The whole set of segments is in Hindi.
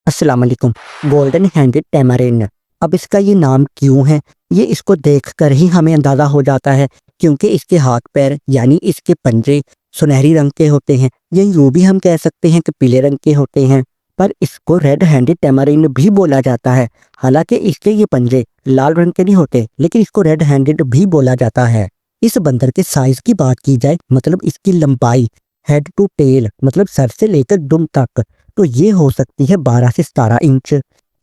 अस्सलाम वालेकुम। गोल्डन हैंडेड टैमारिंड, अब इसका ये नाम क्यों है, ये इसको देखकर ही हमें अंदाज़ा हो जाता है, क्योंकि इसके हाथ पैर यानी इसके पंजे सुनहरी रंग के होते हैं, या यूँ भी हम कह सकते हैं कि पीले रंग के होते हैं। पर इसको रेड हैंडेड टैमारिंड भी बोला जाता है। हालांकि इसके ये पंजे लाल रंग के नहीं होते, लेकिन इसको रेड हैंडेड भी बोला जाता है। इस बंदर के साइज की बात की जाए, मतलब इसकी लंबाई हेड टू टेल, मतलब सर से लेकर दुम तक, तो ये हो सकती है 12 से 17 इंच।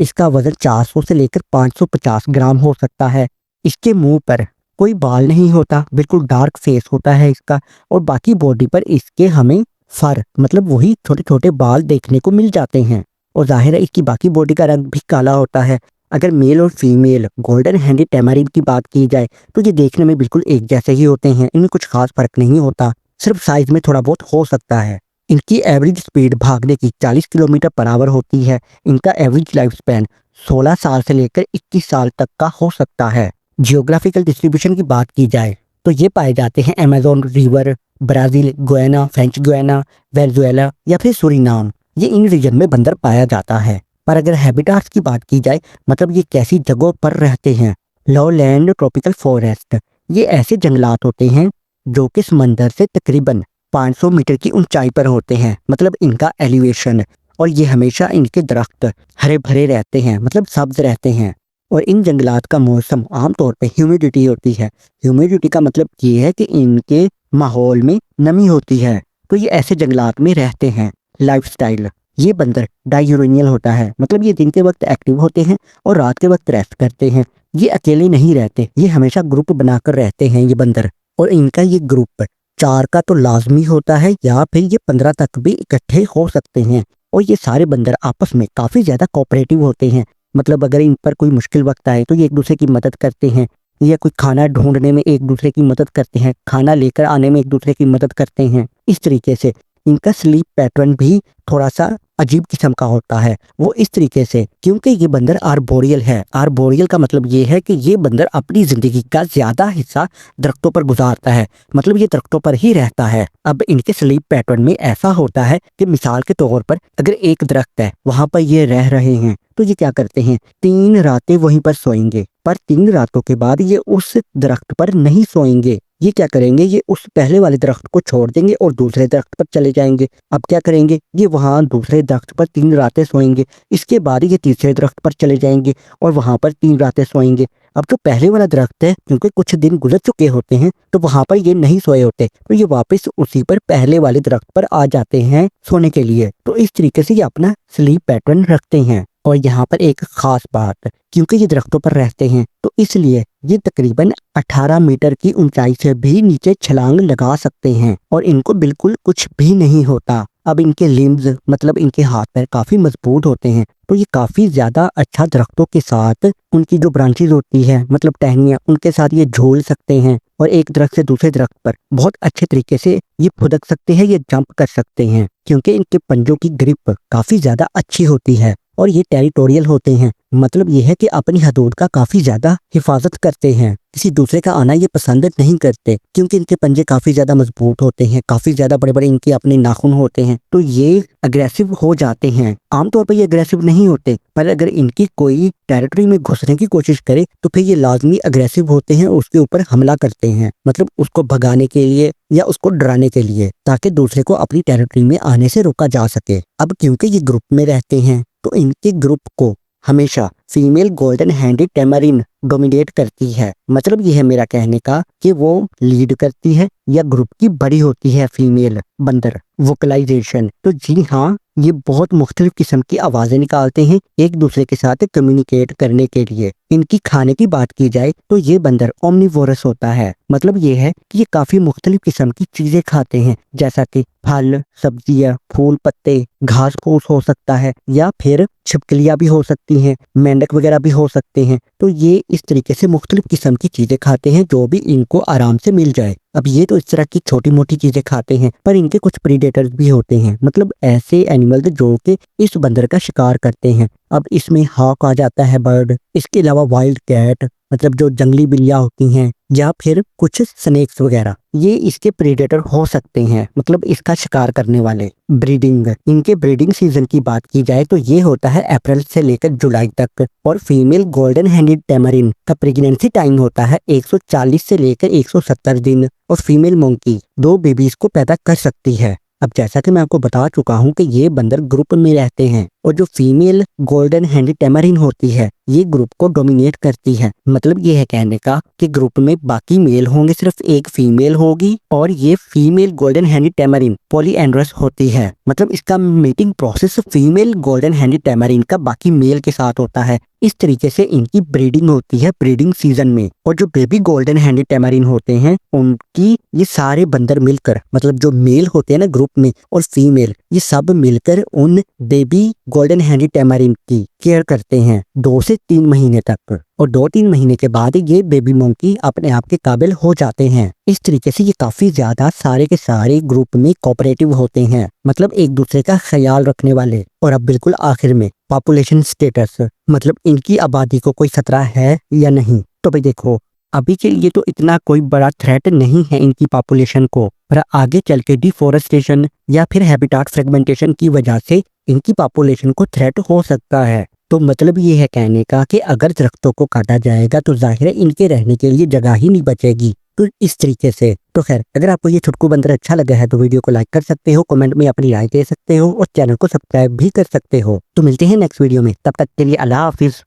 इसका वजन 400 से लेकर 550 ग्राम हो सकता है। इसके मुंह पर कोई बाल नहीं होता, बिल्कुल डार्क फेस होता है इसका। और बाकी बॉडी पर इसके हमें फर, मतलब वही छोटे छोटे बाल देखने को मिल जाते हैं। और जाहिर है इसकी बाकी बॉडी का रंग भी काला होता है। अगर मेल और फीमेल गोल्डन हैंडेड टैमारिंड की बात की जाए तो ये देखने में बिल्कुल एक जैसे ही होते हैं, इनमें कुछ खास फर्क नहीं होता, सिर्फ साइज में थोड़ा बहुत हो सकता है। इनकी एवरेज स्पीड भागने की 40 किलोमीटर पर आवर होती है। इनका एवरेज लाइफ स्पैन 16 साल से लेकर 21 साल तक का हो सकता है। जियोग्राफिकल डिस्ट्रीब्यूशन की बात की जाए तो ये पाए जाते हैं Amazon river, Brazil, Guyana, French Guiana, Venezuela या फिर सूरीनाम। ये इन रीजन में बंदर पाया जाता है। पर अगर हैबिटाट्स की बात की जाए, मतलब ये कैसी जगहों पर रहते हैं, लोलैंड ट्रॉपिकल फॉरेस्ट, ये ऐसे जंगलात होते हैं जो कि समंदर से तकरीबन 500 मीटर की ऊंचाई पर होते हैं, मतलब इनका एलिवेशन। और ये हमेशा इनके दरख्त हरे भरे रहते हैं, मतलब सब्ज रहते हैं। और इन जंगलात का मौसम आमतौर पे ह्यूमिडिटी होती है। ह्यूमिडिटी का मतलब ये है कि इनके माहौल में नमी होती है, तो ये ऐसे जंगलात में रहते हैं। लाइफस्टाइल, ये बंदर डायूरेनियल होता है, मतलब ये दिन के वक्त एक्टिव होते हैं और रात के वक्त रेस्ट करते हैं। ये अकेले नहीं रहते, ये हमेशा ग्रुप बनाकर रहते हैं ये बंदर। और इनका ये ग्रुप 4 का तो लाजमी होता है, या फिर ये 15 तक भी इकट्ठे हो सकते हैं। और ये सारे बंदर आपस में काफ़ी ज़्यादा कोऑपरेटिव होते हैं, मतलब अगर इन पर कोई मुश्किल वक्त आए तो ये एक दूसरे की मदद करते हैं, या कोई खाना ढूंढने में एक दूसरे की मदद करते हैं, खाना लेकर आने में एक दूसरे की मदद करते हैं। इस तरीके से इनका स्लीप पैटर्न भी थोड़ा सा अजीब किस्म का होता है। वो इस तरीके से, क्योंकि ये बंदर आर्बोरियल है। आर्बोरियल का मतलब ये है कि ये बंदर अपनी ज़िंदगी का ज़्यादा हिस्सा दरख्तों पर गुजारता है, मतलब ये दरख्तों पर ही रहता है। अब इनके स्लीप पैटर्न में ऐसा होता है कि मिसाल के तौर पर अगर एक दरख्त है, वहाँ पर ये रह रहे हैं, तो ये क्या करते हैं, 3 रातें वहीं पर सोएंगे। पर 3 रातों के बाद ये उस दरख्त पर नहीं सोएंगे। ये क्या करेंगे, ये उस पहले वाले दरख्त को छोड़ देंगे और दूसरे दरख्त पर चले जाएंगे। अब क्या करेंगे, ये वहाँ दूसरे दरख्त पर 3 रातें सोएंगे। इसके बाद ये तीसरे दरख्त पर चले जाएंगे और वहाँ पर 3 रातें सोएंगे। अब जो पहले वाला दरख्त है, क्योंकि कुछ दिन गुजर चुके होते हैं, तो वहाँ पर ये नहीं सोए होते, तो ये वापस उसी पर पहले वाले दरख्त पर आ जाते हैं सोने के लिए। तो इस तरीके से ये अपना स्लीप पैटर्न रखते हैं। और यहाँ पर एक खास बात, क्योंकि ये दरख्तों पर रहते हैं, तो इसलिए ये तकरीबन 18 मीटर की ऊंचाई से भी नीचे छलांग लगा सकते हैं और इनको बिल्कुल कुछ भी नहीं होता। अब इनके लिम्स, मतलब इनके हाथ पैर काफी मजबूत होते हैं, तो ये काफी ज्यादा अच्छा दरख्तों के साथ उनकी जो ब्रांचेज होती है, मतलब टहनियाँ, उनके साथ ये झूल सकते हैं और एक दरख्त से दूसरे दरख्त पर बहुत अच्छे तरीके से ये फुदक सकते हैं, ये जंप कर सकते हैं, क्योंकि इनके पंजों की ग्रिप काफी ज्यादा अच्छी होती है। और ये टेरिटोरियल होते हैं, मतलब ये है कि अपनी हदूद का काफी ज्यादा हिफाजत करते हैं, किसी दूसरे का आना ये पसंद नहीं करते, क्योंकि इनके पंजे काफी ज्यादा मजबूत होते हैं, काफी ज्यादा बड़े बड़े इनके अपने नाखून होते हैं, तो ये अग्रेसिव हो जाते हैं। आमतौर पर ये अग्रेसिव नहीं होते, पर अगर इनकी कोई टेरिटरी में घुसने की कोशिश करे तो फिर ये लाजमी अग्रेसिव होते हैं, उसके ऊपर हमला करते हैं, मतलब उसको भगाने के लिए या उसको डराने के लिए, ताकि दूसरे को अपनी टेरिटरी में आने से रोका जा सके। अब क्योंकि ये ग्रुप में रहते हैं, तो इनके ग्रुप को हमेशा female golden handed tamarind dominate करती है। मतलब ये है मेरा कहने का कि वो लीड करती है या ग्रुप की बड़ी होती है फीमेल बंदर। वोकलाइजेशन, तो जी हाँ, ये बहुत मुख्तलिफ किस्म की आवाज़ें निकालते हैं एक दूसरे के साथ कम्युनिकेट करने के लिए। इनकी खाने की बात की जाए तो ये बंदर ओमनिवोरस होता है, मतलब ये है कि ये काफ़ी मुख्तलिफ किस्म की चीज़ें खाते हैं, जैसा कि फल, सब्जियाँ, फूल, पत्ते, घास फूस हो सकता है, या फिर छिपकलियाँ भी हो सकती हैं, मेंढक वगैरह भी हो सकते हैं। तो ये इस तरीके से मुख्तलिफ किस्म की चीज़ें खाते हैं जो भी इनको आराम से मिल जाए। अब ये तो इस तरह की छोटी मोटी चीज़ें खाते हैं, पर इनके कुछ प्रीडेटर्स भी होते हैं, मतलब ऐसे एनिमल्स जो कि इस बंदर का शिकार करते हैं। अब इसमें हॉक आ जाता है, बर्ड, इसके अलावा वाइल्ड कैट, मतलब जो जंगली बिल्लियां होती हैं या फिर कुछ स्नेक्स वगैरह, ये इसके प्रेडेटर हो सकते हैं, मतलब इसका शिकार करने वाले। ब्रीडिंग, इनके ब्रीडिंग सीजन की बात की जाए तो ये होता है अप्रैल से लेकर जुलाई तक, और फीमेल गोल्डन हैंडेड टैमरिन का प्रेगनेंसी टाइम होता है 140 से लेकर 170 दिन, और फीमेल मंकी 2 बेबीज को पैदा कर सकती है। अब जैसा कि मैं आपको बता चुका हूँ कि ये बंदर ग्रुप में रहते हैं, और जो फीमेल गोल्डन हैंडेड टैमरिन होती है ये ग्रुप को डोमिनेट करती है। मतलब ये है कहने का कि ग्रुप में बाकी मेल होंगे, सिर्फ एक फीमेल होगी, और ये female golden handed tamarin polyandrous होती है। मतलब इसका meeting process female golden handed tamarin का बाकी मेल के साथ होता है। इस तरीके से इनकी ब्रीडिंग होती है ब्रीडिंग सीजन में। और जो बेबी गोल्डन हैंडेड टैमरिन होते हैं उनकी ये सारे बंदर मिलकर, मतलब जो मेल होते हैं ना ग्रुप में और फीमेल, ये सब मिलकर उन बेबी गोल्डन हैंडेड टैमरिन की केयर करते हैं 2 से 3 महीने तक, और 2-3 महीने के बाद ये बेबी मंकी अपने आप के काबिल हो जाते हैं। इस तरीके से ये काफी ज्यादा सारे के सारे ग्रुप में कोऑपरेटिव होते हैं, मतलब एक दूसरे का ख्याल रखने वाले। और अब बिल्कुल आखिर में पॉपुलेशन स्टेटस, मतलब इनकी आबादी को कोई खतरा है या नहीं। तो भाई देखो, अभी के लिए तो इतना कोई बड़ा थ्रेट नहीं है इनकी पॉपुलेशन को, पर आगे चल के डिफोरेस्टेशन या फिर हैबिटाट फ्रेगमेंटेशन की वजह से इनकी पॉपुलेशन को थ्रेट हो सकता है। तो मतलब ये है कहने का कि अगर दरख्तों को काटा जाएगा तो जाहिर है इनके रहने के लिए जगह ही नहीं बचेगी। तो इस तरीके से तो खैर, अगर आपको ये छुटकू बंदर अच्छा लगा है तो वीडियो को लाइक कर सकते हो, कमेंट में अपनी राय दे सकते हो, और चैनल को सब्सक्राइब भी कर सकते हो। तो मिलते हैं नेक्स्ट वीडियो में, तब तक के लिए अल्लाह हाफिज।